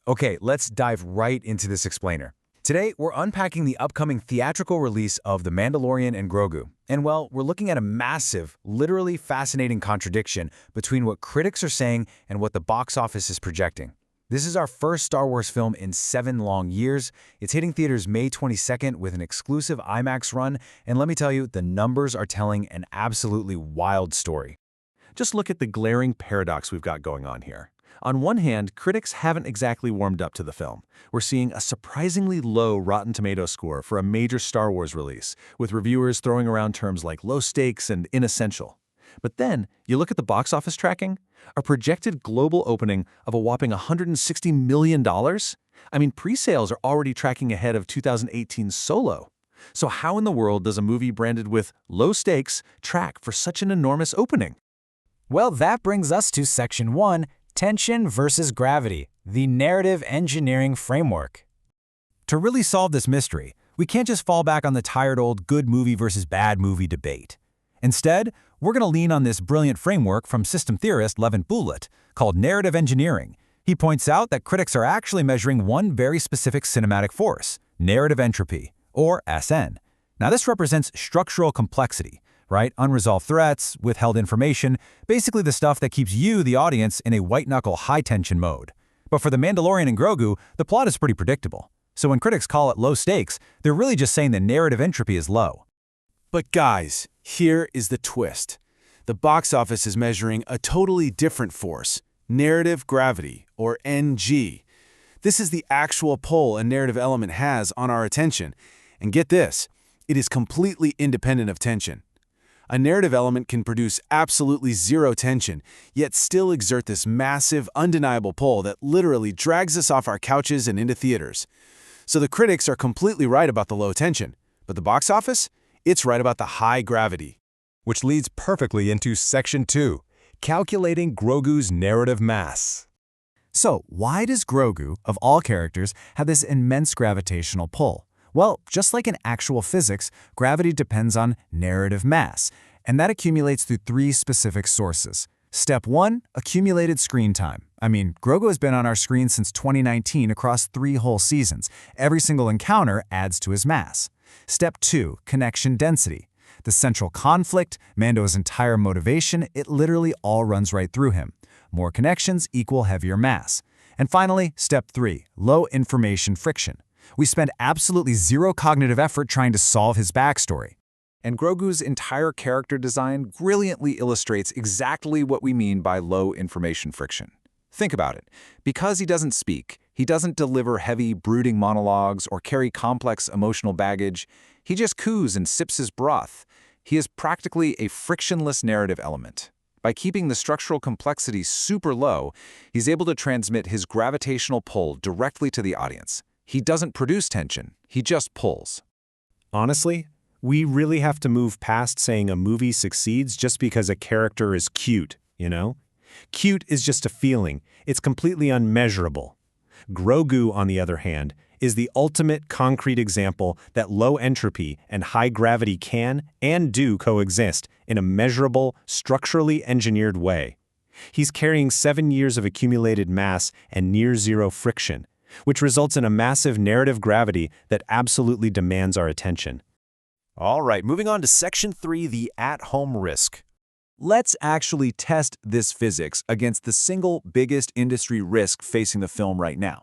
Okay, let's dive right into this explainer. Today, we're unpacking the upcoming theatrical release of The Mandalorian and Grogu. And well, we're looking at a massive, literally fascinating contradiction between what critics are saying and what the box office is projecting. This is our first Star Wars film in 7 long years. It's hitting theaters May 22nd with an exclusive IMAX run, and let me tell you, the numbers are telling an absolutely wild story. Just look at the glaring paradox we've got going on here. On one hand, critics haven't exactly warmed up to the film. We're seeing a surprisingly low Rotten Tomatoes score for a major Star Wars release, with reviewers throwing around terms like low stakes and inessential. But then, you look at the box office tracking, a projected global opening of a whopping $160 million? I mean, pre-sales are already tracking ahead of 2018's Solo. So how in the world does a movie branded with low stakes track for such an enormous opening? Well, that brings us to Section 1, Tension versus Gravity, the Narrative Engineering Framework. To really solve this mystery, we can't just fall back on the tired old good movie versus bad movie debate. Instead, we're going to lean on this brilliant framework from system theorist Levent Bulut called narrative engineering. He points out that critics are actually measuring one very specific cinematic force, narrative entropy, or SN. Now, this represents structural complexity, right? Unresolved threats, withheld information, basically the stuff that keeps you, the audience, in a white-knuckle high-tension mode. But for The Mandalorian and Grogu, the plot is pretty predictable. So when critics call it low stakes, they're really just saying the narrative entropy is low. But guys, here is the twist. The box office is measuring a totally different force, narrative gravity, or NG. This is the actual pull a narrative element has on our attention. And get this, it is completely independent of tension. A narrative element can produce absolutely zero tension, yet still exert this massive, undeniable pull that literally drags us off our couches and into theaters. So the critics are completely right about the low tension, but the box office? It's right about the high gravity. Which leads perfectly into Section 2, calculating Grogu's narrative mass. So, why does Grogu, of all characters, have this immense gravitational pull? Well, just like in actual physics, gravity depends on narrative mass, and that accumulates through 3 specific sources. Step 1, accumulated screen time. I mean, Grogu has been on our screen since 2019 across 3 whole seasons. Every single encounter adds to his mass. Step 2, connection density. The central conflict, Mando's entire motivation, it literally all runs right through him. More connections equal heavier mass. And finally, Step 3, low information friction. We spend absolutely zero cognitive effort trying to solve his backstory. And Grogu's entire character design brilliantly illustrates exactly what we mean by low information friction. Think about it. Because he doesn't speak, he doesn't deliver heavy, brooding monologues or carry complex emotional baggage, he just coos and sips his broth. He is practically a frictionless narrative element. By keeping the structural complexity super low, he's able to transmit his gravitational pull directly to the audience. He doesn't produce tension, he just pulls. Honestly, we really have to move past saying a movie succeeds just because a character is cute, you know? Cute is just a feeling. It's completely unmeasurable. Grogu, on the other hand, is the ultimate concrete example that low entropy and high gravity can and do coexist in a measurable, structurally engineered way. He's carrying 7 years of accumulated mass and near-zero friction, which results in a massive narrative gravity that absolutely demands our attention. All right, moving on to Section 3, the at-home risk. Let's actually test this physics against the single biggest industry risk facing the film right now.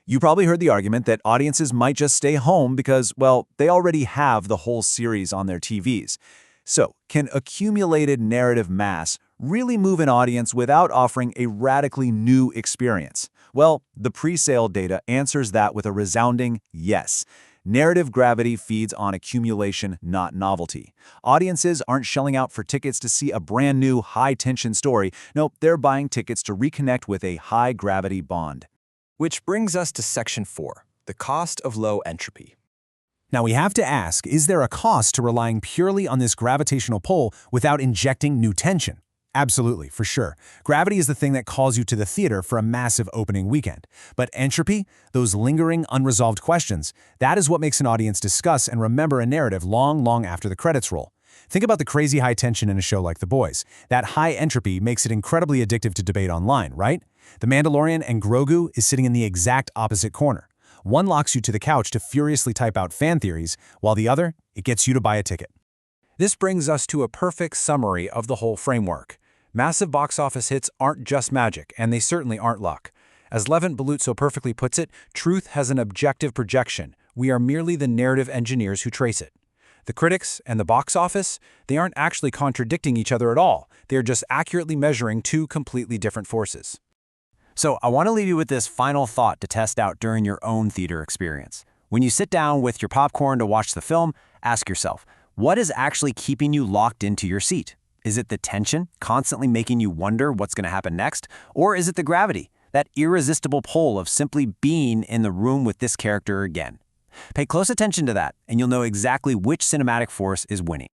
You probably heard the argument that audiences might just stay home because, well, they already have the whole series on their TVs. So, can accumulated narrative mass really move an audience without offering a radically new experience? Well, the pre-sale data answers that with a resounding yes. Narrative gravity feeds on accumulation, not novelty. Audiences aren't shelling out for tickets to see a brand new, high-tension story. No, they're buying tickets to reconnect with a high-gravity bond. Which brings us to Section 4, the cost of low entropy. Now we have to ask, is there a cost to relying purely on this gravitational pull without injecting new tension? Absolutely, for sure. Gravity is the thing that calls you to the theater for a massive opening weekend. But entropy, those lingering, unresolved questions, that is what makes an audience discuss and remember a narrative long, long after the credits roll. Think about the crazy high tension in a show like The Boys. That high entropy makes it incredibly addictive to debate online, right? The Mandalorian and Grogu is sitting in the exact opposite corner. One locks you to the couch to furiously type out fan theories, while the other, it gets you to buy a ticket. This brings us to a perfect summary of the whole framework. Massive box office hits aren't just magic, and they certainly aren't luck. As Levent Bulut so perfectly puts it, truth has an objective projection. We are merely the narrative engineers who trace it. The critics and the box office, they aren't actually contradicting each other at all. They are just accurately measuring two completely different forces. So I want to leave you with this final thought to test out during your own theater experience. When you sit down with your popcorn to watch the film, ask yourself, what is actually keeping you locked into your seat? Is it the tension, constantly making you wonder what's going to happen next? Or is it the gravity, that irresistible pull of simply being in the room with this character again? Pay close attention to that, and you'll know exactly which cinematic force is winning.